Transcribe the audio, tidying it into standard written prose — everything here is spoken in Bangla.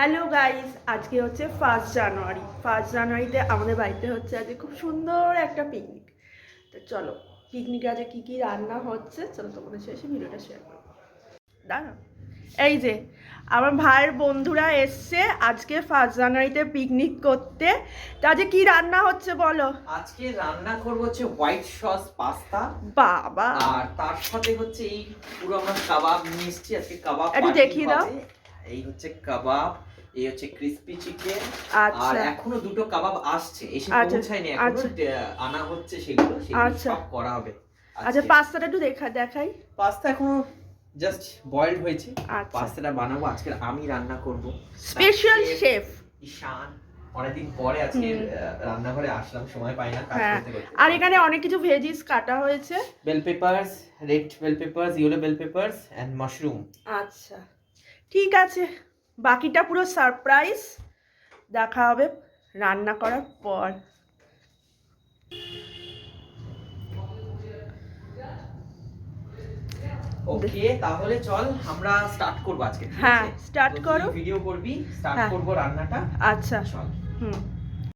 হ্যালো গাইস, আজকে হচ্ছে 1 জানুয়ারি। 1 জানুয়ারিতে আমাদের বাড়িতে হচ্ছে আজকে খুব সুন্দর একটা পিকনিক। তো চলো, পিকনিকে আজকে কী কী রান্না হচ্ছে চলো তোমাদের শেষে ভিডিওটা শেয়ার করবো। দাঁড়া, এই যে আমার ভাইয়ের বন্ধুরা এসছে আজকে 1 জানুয়ারিতে পিকনিক করতে। তো আজকে কি রান্না হচ্ছে বলো? আজকে রান্না করব হচ্ছে হোয়াইট সস পাস্তা। বাবা, আর তার সাথে হচ্ছে এই পুরো আমরা কাবাব নিয়ে এসেছি। আজকে কাবাব একটু পার্টি দেখিয়ে দাও। হবে। এই হচ্ছে কাবাব, এই হচ্ছে ক্রিসপি চিকেন। আর আচ্ছা এখনো দুটো কাবাব আসছে, এসে আচ্ছা পৌঁছায়নি এখনো। আচ্ছা আনা হচ্ছে, সেগুলো আচ্ছা সব করা হবে। আচ্ছা, পাস্তাটা একটু দেখাই। পাস্তা এখনো জাস্ট বয়েলড হয়েছে। আচ্ছা, পাস্তাটা বানাবো আজকে, আমি রান্না করব। স্পেশাল শেফ ঈশান অনেকদিন পরে আজকে রান্নাঘরে আসলাম, সময় পাই না কাজ হ্যাঁ। করতে করতে। আর এখানে অনেক কিছু ভেজিস কাটা হয়েছে, bell papers, red bell papers, yellow bell papers and mushroom. আচ্ছা ঠিক আছে, বাকিটা পুরো সারপ্রাইজ, দেখা হবে রান্না করার পর। ওকে, তাহলে চল আমরা স্টার্ট করব আজকে। হ্যাঁ, স্টার্ট করো। ভিডিও করবি, স্টার্ট হ্যাঁ করব রান্নাটা। আচ্ছা, চল। হুম।